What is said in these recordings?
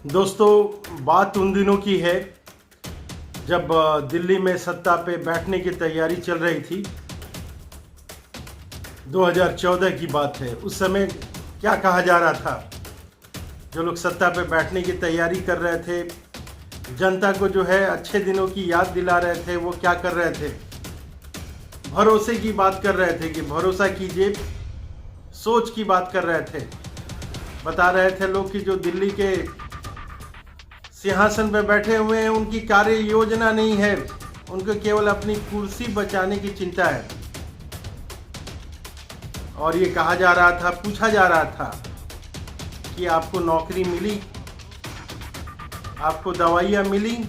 दोस्तों, बात उन दिनों की है जब दिल्ली में सत्ता पे बैठने की तैयारी चल रही थी। 2014 की बात है। उस समय क्या कहा जा रहा था, जो लोग सत्ता पे बैठने की तैयारी कर रहे थे, जनता को जो है अच्छे दिनों की याद दिला रहे थे। वो क्या कर रहे थे, भरोसे की बात कर रहे थे कि भरोसा कीजिए, सोच की बात कर रहे थे। बता रहे थे लोग कि जो दिल्ली के सिंहासन पर बैठे हुए हैं उनकी कार्य योजना नहीं है, उनको केवल अपनी कुर्सी बचाने की चिंता है। और ये कहा जा रहा था, पूछा जा रहा था कि आपको नौकरी मिली, आपको दवाइयाँ मिली,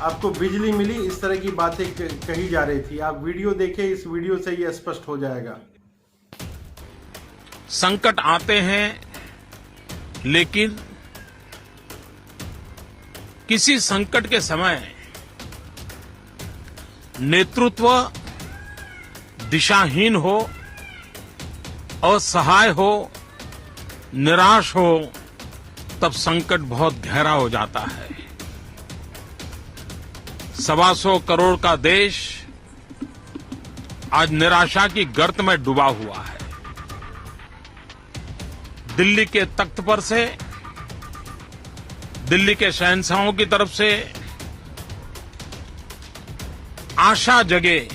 आपको बिजली मिली, इस तरह की बातें कही जा रही थी। आप वीडियो देखें, इस वीडियो से ये स्पष्ट हो जाएगा। संकट आते हैं, लेकिन किसी संकट के समय नेतृत्व दिशाहीन हो, असहाय हो, निराश हो, तब संकट बहुत गहरा हो जाता है। 125 करोड़ का देश आज निराशा की गर्त में डूबा हुआ है। दिल्ली के तख्त पर से, दिल्ली के शहंशाहों की तरफ से आशा जगे,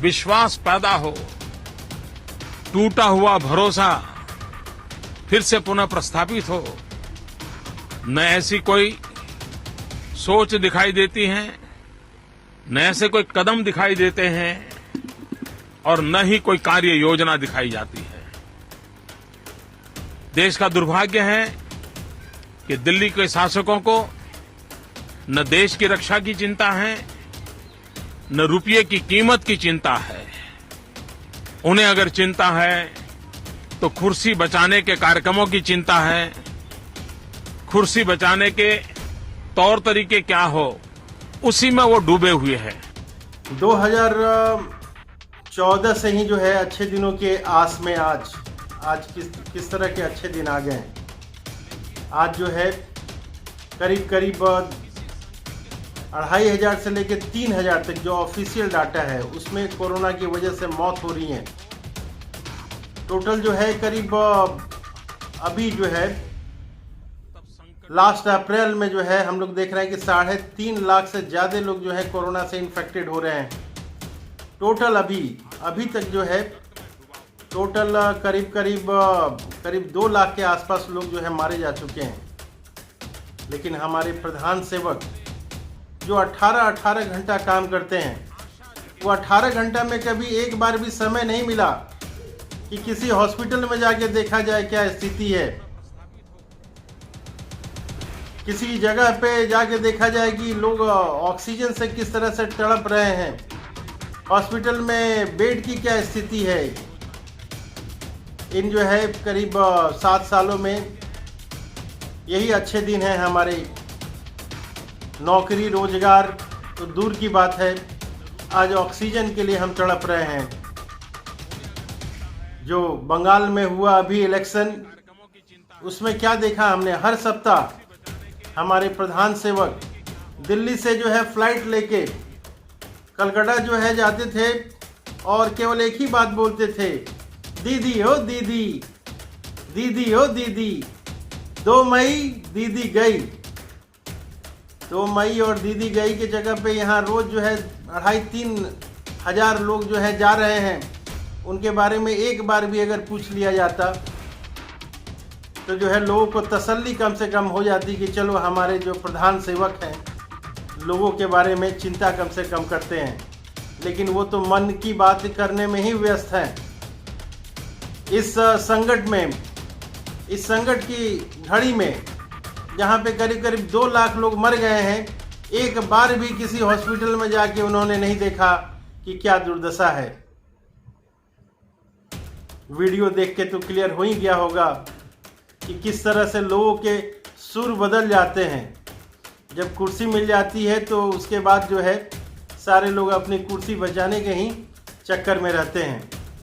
विश्वास पैदा हो, टूटा हुआ भरोसा फिर से पुनः प्रस्थापित हो, न ऐसी कोई सोच दिखाई देती है, न ऐसे कोई कदम दिखाई देते हैं, और न ही कोई कार्य योजना दिखाई जाती है। देश का दुर्भाग्य है कि दिल्ली के शासकों को न देश की रक्षा की चिंता है, न रुपये की कीमत की चिंता है। उन्हें अगर चिंता है तो कुर्सी बचाने के कार्यक्रमों की चिंता है। कुर्सी बचाने के तौर तरीके क्या हो, उसी में वो डूबे हुए हैं। 2014 से ही जो है अच्छे दिनों के आस में आज किस तरह के अच्छे दिन आ गए हैं। आज जो है करीब 2500 से लेकर 3000 तक जो ऑफिशियल डाटा है उसमें कोरोना की वजह से मौत हो रही है। टोटल जो है करीब अभी जो है लास्ट अप्रैल में जो है हम लोग देख रहे हैं कि 3.5 लाख से ज़्यादा लोग जो है कोरोना से इन्फेक्टेड हो रहे हैं। टोटल अभी तक जो है टोटल करीब 2 लाख के आसपास लोग जो है मारे जा चुके हैं। लेकिन हमारे प्रधान सेवक जो 18 घंटा काम करते हैं, वो 18 घंटा में कभी एक बार भी समय नहीं मिला कि किसी हॉस्पिटल में जाके देखा जाए क्या स्थिति है, किसी जगह पे जाके देखा जाए कि लोग ऑक्सीजन से किस तरह से तड़प रहे हैं, हॉस्पिटल में बेड की क्या स्थिति है। इन जो है करीब 7 सालों में यही अच्छे दिन हैं हमारे। नौकरी रोजगार तो दूर की बात है, आज ऑक्सीजन के लिए हम तड़प रहे हैं। जो बंगाल में हुआ अभी इलेक्शन, उसमें क्या देखा हमने, हर सप्ताह हमारे प्रधान सेवक दिल्ली से जो है फ्लाइट लेके कलकत्ता जो है जाते थे और केवल एक ही बात बोलते थे, दीदी हो दीदी, दीदी हो दीदी। 2 मई दीदी गई। 2 मई और दीदी गई की जगह पे यहाँ रोज जो है 2,500-3 हजार लोग जो है जा रहे हैं। उनके बारे में एक बार भी अगर पूछ लिया जाता तो जो है लोगों को तसल्ली कम से कम हो जाती कि चलो हमारे जो प्रधान सेवक हैं लोगों के बारे में चिंता कम से कम करते हैं। लेकिन वो तो मन की बात करने में ही व्यस्त हैं। इस संकट की घड़ी में जहाँ पे करीब 2 लाख लोग मर गए हैं, एक बार भी किसी हॉस्पिटल में जाके उन्होंने नहीं देखा कि क्या दुर्दशा है। वीडियो देख के तो क्लियर हो ही गया होगा कि किस तरह से लोगों के सुर बदल जाते हैं। जब कुर्सी मिल जाती है तो उसके बाद जो है सारे लोग अपनी कुर्सी बचाने के ही चक्कर में रहते हैं।